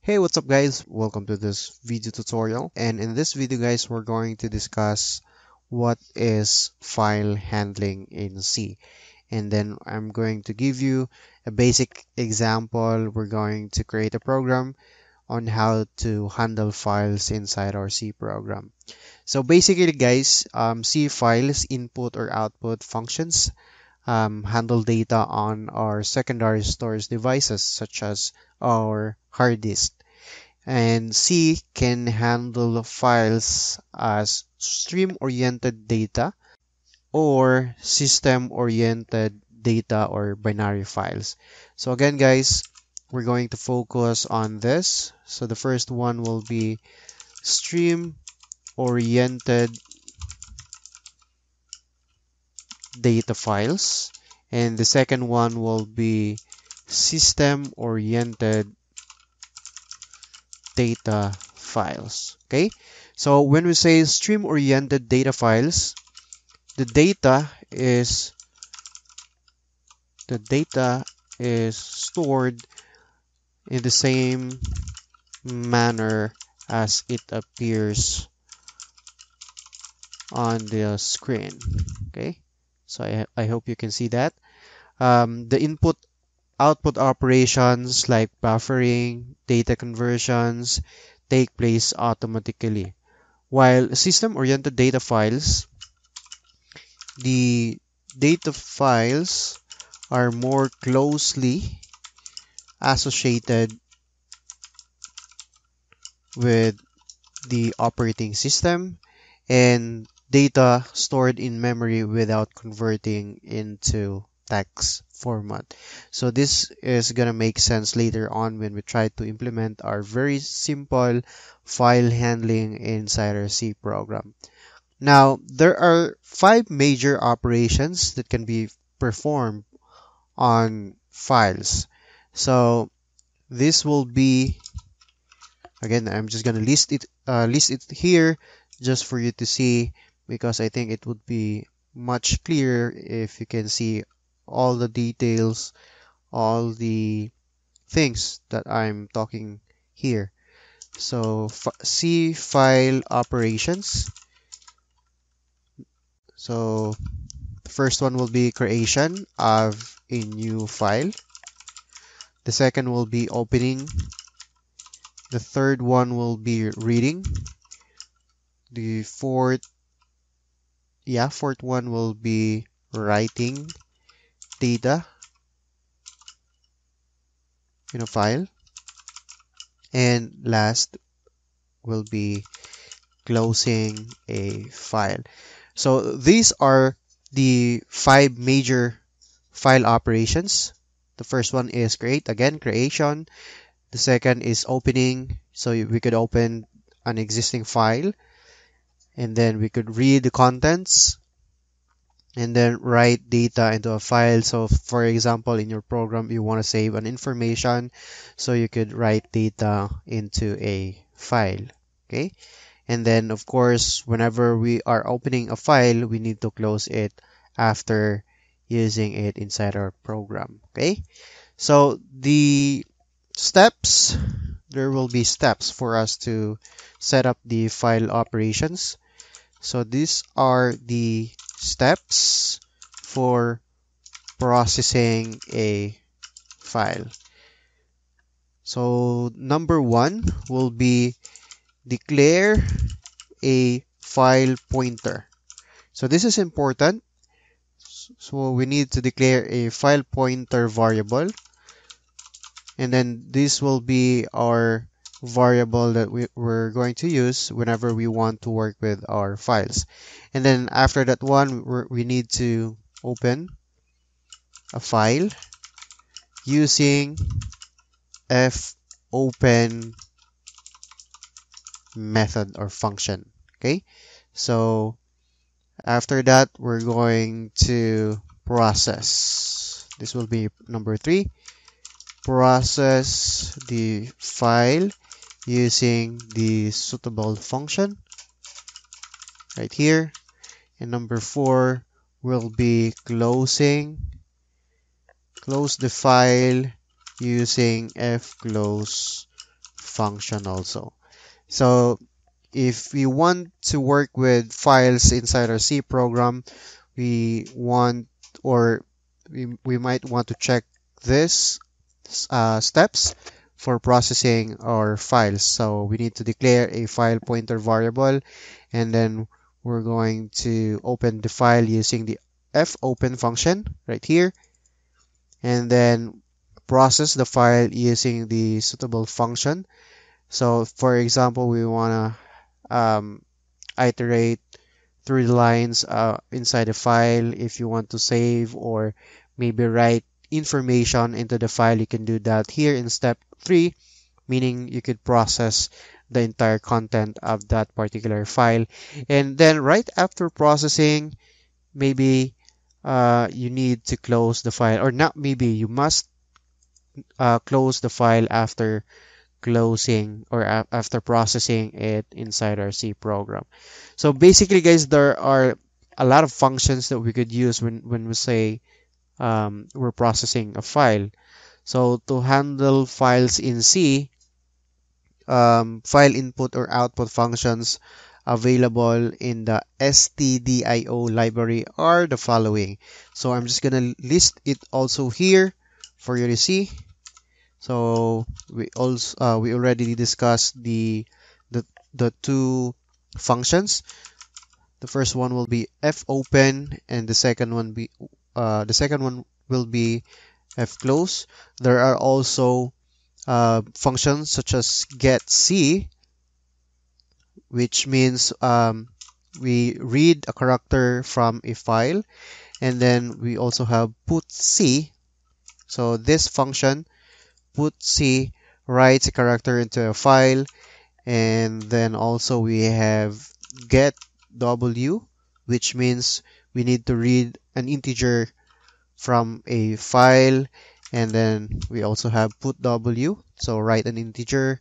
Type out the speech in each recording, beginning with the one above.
Hey, what's up guys? Welcome to this video tutorial. And in this video guys, we're going to discuss what is file handling in C. And then I'm going to give you a basic example. We're going to create a program on how to handle files inside our C program. So basically guys, C files input or output functions handle data on our secondary storage devices such as our hard disk. And C can handle files as stream-oriented data or system-oriented data or binary files. So again, guys, we're going to focus on this. So the first one will be stream-oriented data files, and the second one will be system-oriented data files. Okay, so when we say stream-oriented data files, the data is the data is stored in the same manner as it appears on the screen. Okay, so I hope you can see that. The input output operations like buffering, data conversions take place automatically. While system-oriented data files, the data files are more closely associated with the operating system and data stored in memory without converting into text format. So this is going to make sense later on when we try to implement our very simple file handling inside our C program. Now, there are 5 major operations that can be performed on files. So this will be, again, I'm just going to list it here just for you to see, because I think it would be much clearer if you can see all the details, all the things that I'm talking here. So C file operations. So the first one will be creation of a new file. The second will be opening. The third one will be reading. The fourth one will be writing data in a file. And last will be closing a file. So these are the 5 major file operations. The first one is create, again, creation. The second is opening. So we could open an existing file, and then we could read the contents, and then write data into a file. So for example, in your program, you want to save an information, so you could write data into a file. Okay. And then of course, whenever we are opening a file, we need to close it after using it inside our program. Okay. So the steps, there will be steps for us to set up the file operations. So these are the steps for processing a file. So number 1 will be declare a file pointer. So this is important. So we need to declare a file pointer variable, and then this will be our variable that we're going to use whenever we want to work with our files. And then after that one, we need to open a file using fopen method or function. Okay, so after that, we're going to process. This will be number 3. Process the file using the suitable function right here. And number 4 will be close the file using fclose function also. So if we want to work with files inside our C program, we want or we might want to check this steps for processing our files. So we need to declare a file pointer variable, and then we're going to open the file using the fopen function right here, and then process the file using the suitable function. So for example, we want to iterate through the lines inside the file. If you want to save or maybe write information into the file, you can do that here in step 3, meaning you could process the entire content of that particular file. And then right after processing, maybe you need to close the file, or not maybe, you must close the file after closing or after processing it inside our C program. So basically, guys, there are a lot of functions that we could use when we say we're processing a file. So to handle files in C, file input or output functions available in the stdio library are the following. So I'm just gonna list it also here for you to see. So we already discussed the the two functions. The first one will be fopen, and the second one will be fclose. There are also functions such as getC, which means we read a character from a file, and then we also have putC. So this function putC writes a character into a file, and then also we have getW, which means we need to read an integer from a file, and then we also have putW, so write an integer.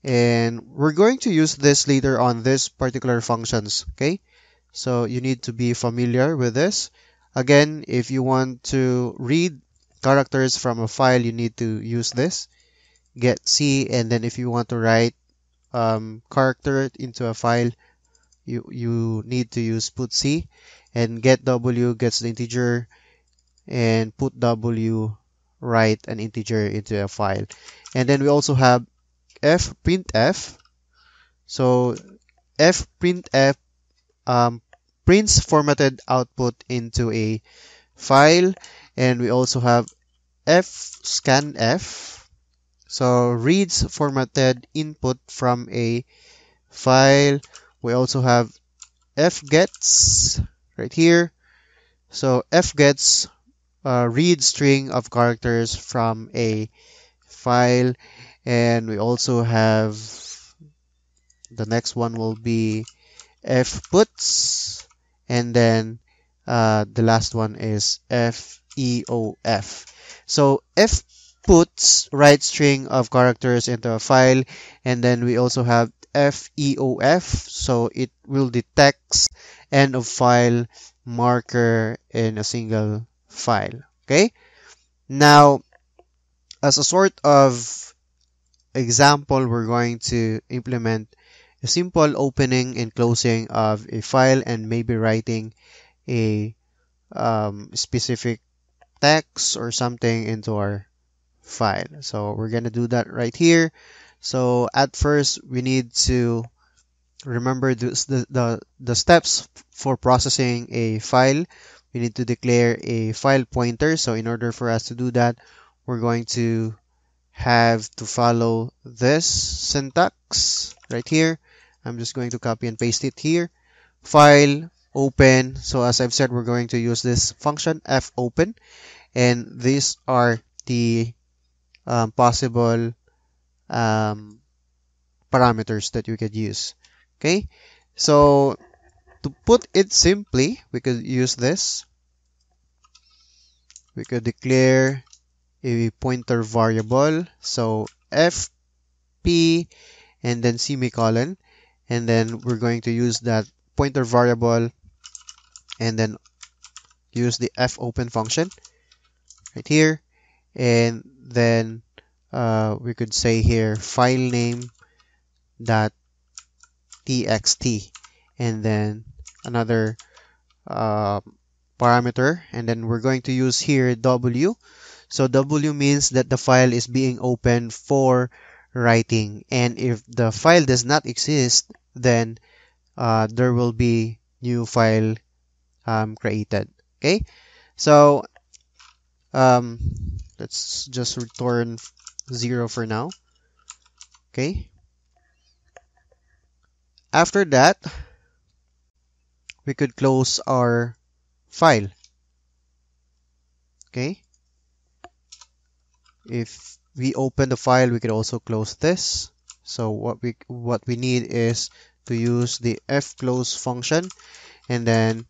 And we're going to use this later on, this particular functions, okay? So you need to be familiar with this. Again, if you want to read characters from a file, you need to use this getC, and then if you want to write character into a file, you need to use putC, and getW gets the integer, and putW write an integer into a file. And then we also have fprintf. So fprintf prints formatted output into a file, and we also have fscanf, so reads formatted input from a file. We also have fgets right here. So fgets read string of characters from a file, and we also have the next one will be fputs, and then the last one is feof. So fputs write string of characters into a file, and then we also have feof, so it will detect end of file marker in a single file. Okay, now as a sort of example, we're going to implement a simple opening and closing of a file, and maybe writing a specific text or something into our file. So we're gonna do that right here. So at first, we need to remember the steps for processing a file. We need to declare a file pointer. So in order for us to do that, we're going to have to follow this syntax right here. I'm just going to copy and paste it here. File, open. So as I've said, we're going to use this function fopen, and these are the possible parameters that you could use. Okay, so to put it simply, we could use this. We could declare a pointer variable. So fp and then semicolon, and then we're going to use that pointer variable and then use the fopen function right here, and then we could say here file name dot txt, and then another uh, parameter, and then we're going to use here w. So w means that the file is being opened for writing, and if the file does not exist, then there will be new file created. Okay, so um, let's just return 0 for now. Okay, after that we could close our file. Okay, if we open the file, we could also close this. So what we need is to use the fclose function and then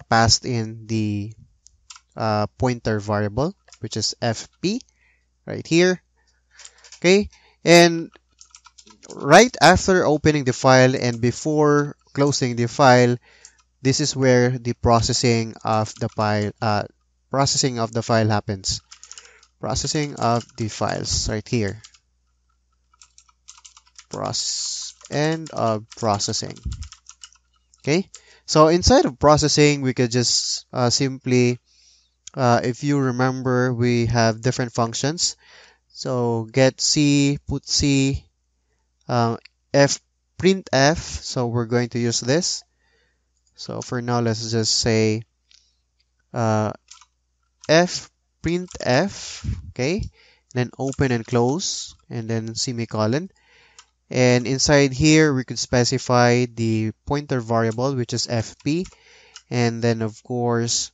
pass in the pointer variable, which is fp right here. Okay, and right after opening the file and before closing the file, this is where the processing of the file happens. Processing of the files right here. End of processing. Okay, so inside of processing, we could just simply, if you remember, we have different functions. So get c, put c, um, f, print f. So we're going to use this. So for now, let's just say uh, f print f. Okay, then open and close, and then semicolon. And inside here, we could specify the pointer variable, which is fp, and then of course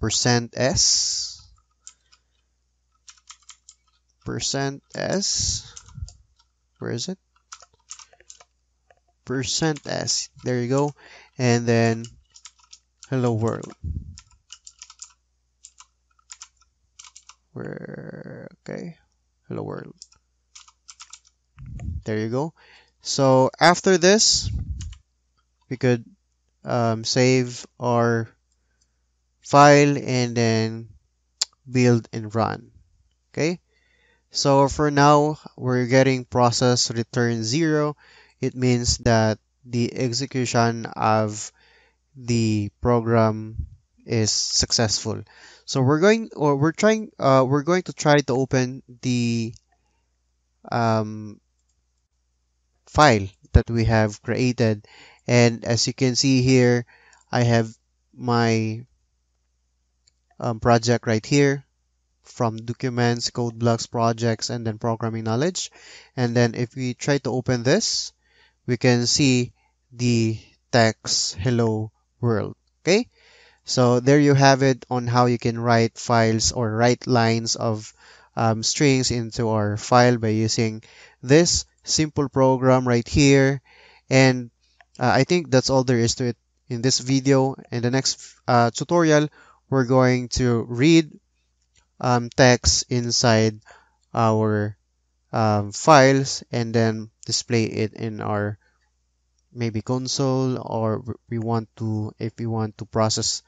percent %s, where is it? Percent %s, there you go, and then hello world. Okay, hello world. There you go. So after this, we could save our file and then build and run. Okay. So for now, we're getting process return 0. It means that the execution of the program is successful. So we're going to try to open the um, file that we have created. And as you can see here, I have my project right here, from documents, code blocks, projects, and then programming knowledge. And then if we try to open this, we can see the text hello world. Okay, so there you have it on how you can write files or write lines of strings into our file by using this simple program right here. And I think that's all there is to it in this video. In the next tutorial, we're going to read text inside our files and then display it in our maybe console, or if we want to process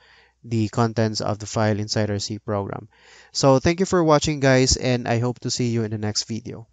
the contents of the file inside our C program. So thank you for watching, guys, and I hope to see you in the next video.